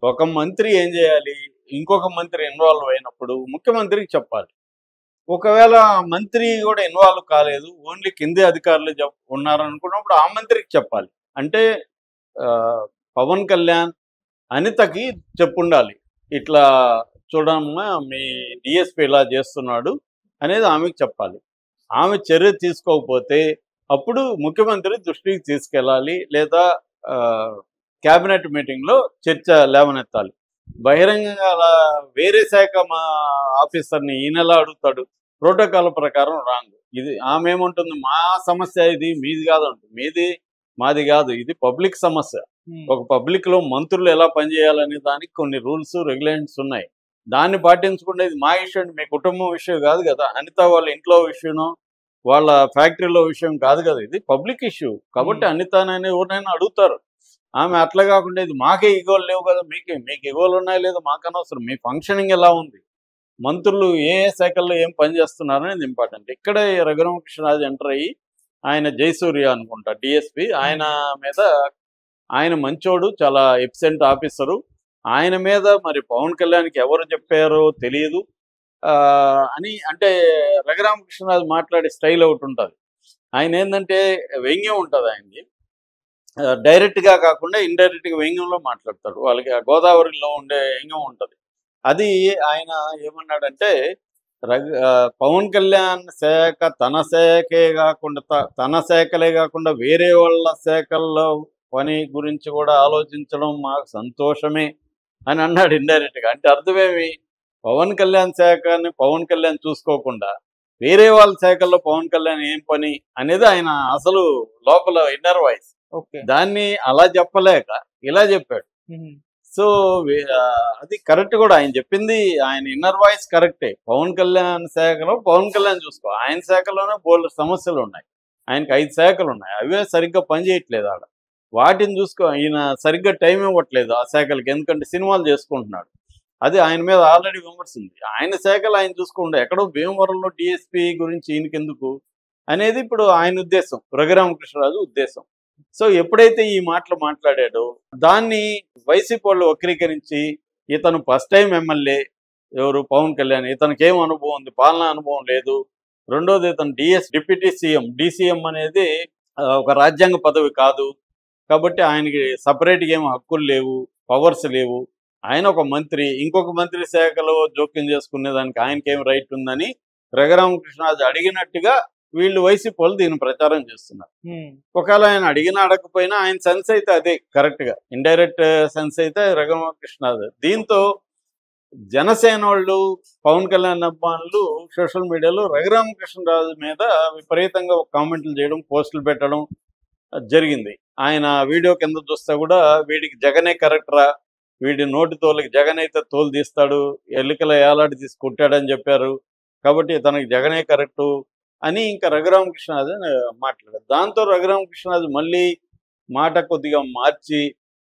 ఒక మంత్రి ఏం చేయాలి? ఇంకొక మంత్రి ఇన్వాల్వ్ అయినప్పుడు ముఖ్యమంత్రికి చెప్పాలి. ఒకవేళ ఆ మంత్రి కూడా ఇన్వాల్వ్ కాలేదు, ఓన్లీ కింది అధికారులు ఉన్నారనుకున్నప్పుడు ఆ మంత్రికి చెప్పాలి. అంటే పవన్ కళ్యాణ్ అనితకి చెప్పుండాలి. ఇట్లా చూడమ్మా మీ డీఎస్పీ ఇలా చేస్తున్నాడు అనేది ఆమెకు చెప్పాలి. ఆమె చర్య తీసుకోకపోతే అప్పుడు ముఖ్యమంత్రి దృష్టికి తీసుకెళ్ళాలి, లేదా క్యాబినెట్ మీటింగ్లో చర్చ లేవనెత్తాలి. బహిరంగంగా అలా వేరే శాఖ మా ఆఫీసర్ని ఈయనెలా అడుగుతాడు? ప్రోటోకాల్ ప్రకారం రాంగ్. ఇది ఆమె ఏముంటుంది, మా సమస్య ఇది, మీది కాదు అంటుంది. మీది మాది కాదు, ఇది పబ్లిక్ సమస్య. ఒక పబ్లిక్లో మంత్రులు ఎలా పనిచేయాలనే దానికి కొన్ని రూల్స్ రెగ్యులేషన్స్ ఉన్నాయి. దాన్ని పాటించకుండా ఇది మా ఇష్యూ అండి, మీ కుటుంబం విషయం కాదు కదా, అనిత వాళ్ళ ఇంట్లో విషయమో వాళ్ళ ఫ్యాక్టరీలో విషయం కాదు కదా, ఇది పబ్లిక్ ఇష్యూ. కాబట్టి అనితనైనా ఎవరినైనా అడుగుతారు. ఆమె అట్లా కాకుండా ఇది మాకే ఈగోలు లేవు కదా, మీకు ఈగోలు ఉన్నాయో లేదో మాకు అనవసరం, మీ ఫంక్షనింగ్ ఎలా ఉంది, మంత్రులు ఏ ఏ శాఖల్లో ఏం పని చేస్తున్నారు అనేది ఇంపార్టెంట్. ఇక్కడే రఘురామకృష్ణరాజు ఎంటర్ అయ్యి, ఆయన జయసూర్య అనుకుంటా డిఎస్పి, ఆయన మీద, ఆయన మంచోడు, చాలా ఎఫిషియెంట్ ఆఫీసరు. ఆయన మీద మరి పవన్ కళ్యాణ్కి ఎవరు చెప్పారో తెలియదు అని. అంటే రఘురామకృష్ణరాజు మాట్లాడే స్టైల్ ఒకటి ఉంటుంది. ఆయన ఏంటంటే వ్యంగ్యం ఉంటుంది ఆయనది. డైరెక్ట్గా కాకుండా ఇండైరెక్ట్గా వ్యంగ్యంలో మాట్లాడతాడు. వాళ్ళకి గోదావరిలో ఉండే వ్యంగ్యం ఉంటుంది. అది ఆయన ఏమన్నాడంటే, పవన్ కళ్యాణ్ శాఖ తన శాఖే కాకుండా, తన శాఖలే కాకుండా వేరే వాళ్ళ శాఖల్లో పని గురించి కూడా ఆలోచించడం మాకు సంతోషమే అని అన్నాడు ఇండైరెక్ట్గా. అంటే అర్థమేమి, పవన్ కళ్యాణ్ శాఖని పవన్ కళ్యాణ్ చూసుకోకుండా వేరే వాళ్ళ శాఖల్లో పవన్ కళ్యాణ్ ఏం పని అనేది ఆయన అసలు లోపల ఇన్నర్ వాయిస్. దాన్ని అలా చెప్పలేక ఇలా చెప్పాడు. సో అది కరెక్ట్ కూడా, ఆయన చెప్పింది, ఆయన ఇన్నర్ వాయిస్ కరెక్టే. పవన్ కళ్యాణ్ శాఖలో పవన్ కళ్యాణ్ చూసుకో, ఆయన శాఖలోనే బోల్డ్ సమస్యలు ఉన్నాయి. ఆయనకి 5 శాఖలు ఉన్నాయి, అవే సరిగ్గా పనిచేయట్లేదు ఆడ. వాటిని చూసుకో, ఈయన సరిగ్గా టైం ఇవ్వట్లేదు ఆ శాఖలకి, ఎందుకంటే సినిమాలు చేసుకుంటున్నాడు. అది ఆయన మీద ఆల్రెడీ విమర్శ ఉంది. ఆయన శాఖలు ఆయన చూసుకోండి, ఎక్కడో భీమవరంలో డిఎస్పీ గురించి ఈయనకెందుకు అనేది ఇప్పుడు ఆయన ఉద్దేశం, రఘురామకృష్ణరాజు ఉద్దేశం. సో ఎప్పుడైతే ఈ మాటలు మాట్లాడాడో దాన్ని వైసీపీ వాళ్ళు వక్రీకరించి, ఇతను ఫస్ట్ టైం ఎమ్మెల్యే, ఎవరు పవన్ కళ్యాణ్, ఇతనికి ఏం అనుభవం ఉంది, పాలనా అనుభవం లేదు. రెండోది, ఇతను డిప్యూటీ సీఎం, డిసిఎం అనేది ఒక రాజ్యాంగ పదవి కాదు, కాబట్టి ఆయనకి సపరేట్గా ఏం హక్కులు లేవు, పవర్స్ లేవు. ఆయన ఒక మంత్రి, ఇంకొక మంత్రి శాఖలో జోక్యం చేసుకునేదానికి ఆయనకేం రైట్ ఉందని రఘురామకృష్ణరాజు అడిగినట్టుగా వీళ్ళు వైసీపీ వాళ్ళు దీన్ని ప్రచారం చేస్తున్నారు. ఒకవేళ ఆయన అడగకపోయినా ఆయన సెన్స్ అయితే అదే కరెక్ట్గా, ఇండైరెక్ట్ సెన్స్ అయితే రఘురామకృష్ణరాజు. దీంతో జనసేన వాళ్ళు, పవన్ కళ్యాణ్ అభిమానులు సోషల్ మీడియాలో రఘురామకృష్ణరాజు మీద విపరీతంగా కామెంట్లు చేయడం, పోస్టులు పెట్టడం జరిగింది. ఆయన వీడియో కింద చూస్తే కూడా, వీడికి జగనే కరెక్టరా, వీడి నోటి తోలికి జగన్ అయితే తోలు తీస్తాడు, ఎన్నికల ఏలాడి తీసి కొట్టాడని చెప్పారు, కాబట్టి తనకి జగనే కరెక్టు అని ఇంకా రఘురామకృష్ణరాజు మాట్లాడారు. దాంతో రఘురామకృష్ణరాజు మళ్ళీ మాట కొద్దిగా మార్చి,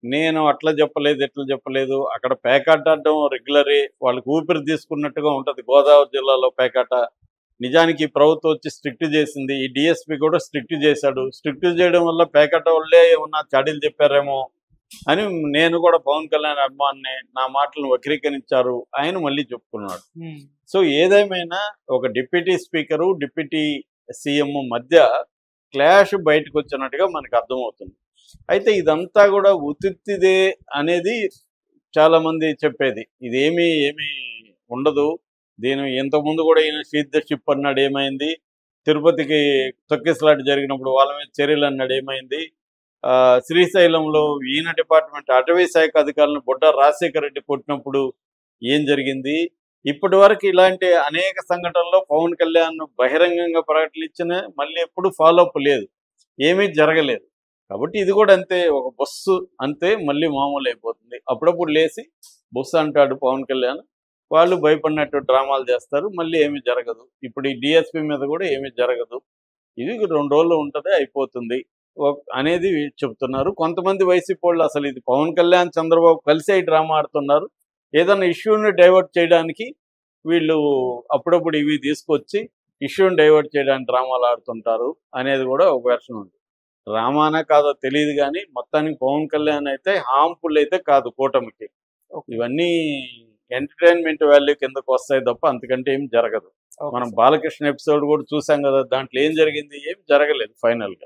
నేను అట్లా చెప్పలేదు, ఇట్లా చెప్పలేదు, అక్కడ పేకాట ఆడడం రెగ్యులరే, వాళ్ళకి ఊపిరి తీసుకున్నట్టుగా ఉంటుంది గోదావరి జిల్లాలో పేకాట. నిజానికి ప్రభుత్వం వచ్చి స్ట్రిక్ట్ చేసింది, ఈ డిఎస్పీ కూడా స్ట్రిక్ట్ చేశాడు. స్ట్రిక్ట్ చేయడం వల్ల పేకాట వాళ్ళే ఏమన్నా చాడీలు చెప్పారేమో అని నేను కూడా పవన్ కళ్యాణ్ అభిమానిని, నా మాటలను వక్రీకరించారు ఆయన మళ్ళీ చెప్పుకున్నాడు. సో ఏదేమైనా ఒక డిప్యూటీ స్పీకరు, డిప్యూటీ సీఎం మధ్య క్లాష్ బయటకు వచ్చినట్టుగా మనకు అర్థమవుతుంది. అయితే ఇదంతా కూడా ఉత్తిదే అనేది చాలా మంది చెప్పేది. ఇదేమీ ఉండదు, దీని ఇంతకుముందు కూడా ఈయన షీట్ ద షిప్ అన్నాడు, ఏమైంది? తిరుపతికి తొక్కిసలాట జరిగినప్పుడు వాళ్ళ మీద చర్యలు అన్నాడు, ఏమైంది? శ్రీశైలంలో ఈయన డిపార్ట్మెంట్ అటవీ శాఖ అధికారులను బుడ్డ రాజశేఖర రెడ్డి కొట్టినప్పుడు ఏం జరిగింది? ఇప్పటి వరకు ఇలాంటి అనేక సంఘటనల్లో పవన్ కళ్యాణ్ బహిరంగంగా ప్రకటించిన మళ్ళీ ఎప్పుడు ఫాలోఅప్ లేదు, ఏమీ జరగలేదు. కాబట్టి ఇది కూడా అంతే, ఒక బస్సు అంతే, మళ్ళీ మామూలు అయిపోతుంది. అప్పుడప్పుడు లేచి బస్సు అంటాడు పవన్ కళ్యాణ్, వాళ్ళు భయపడినట్టు డ్రామాలు చేస్తారు, మళ్ళీ ఏమీ జరగదు. ఇప్పుడు ఈ డిఎస్పీ మీద కూడా ఏమీ జరగదు, ఇది 2 రోజులు ఉంటుంది, అయిపోతుంది అనేది చెప్తున్నారు. కొంతమంది వైసీపీ వాళ్ళు అసలు ఇది పవన్ కళ్యాణ్ చంద్రబాబు కలిసి డ్రామా ఆడుతున్నారు, ఏదైనా ఇష్యూని డైవర్ట్ చేయడానికి వీళ్ళు అప్పుడప్పుడు ఇవి తీసుకొచ్చి ఇష్యూని డైవర్ట్ చేయడానికి డ్రామాలు ఆడుతుంటారు అనేది కూడా ఒక వెర్షన్ ఉంది. డ్రామానా కాదో తెలియదు కానీ మొత్తానికి పవన్ కళ్యాణ్ అయితే హార్మ్ఫుల్ అయితే కాదు కూటమికి. ఇవన్నీ ఎంటర్టైన్మెంట్ వాల్యూ కిందకు వస్తాయి తప్ప అంతకంటే ఏం జరగదు. మనం బాలకృష్ణ ఎపిసోడ్ కూడా చూసాం కదా, దాంట్లో ఏం జరిగింది? ఏం జరగలేదు ఫైనల్ గా.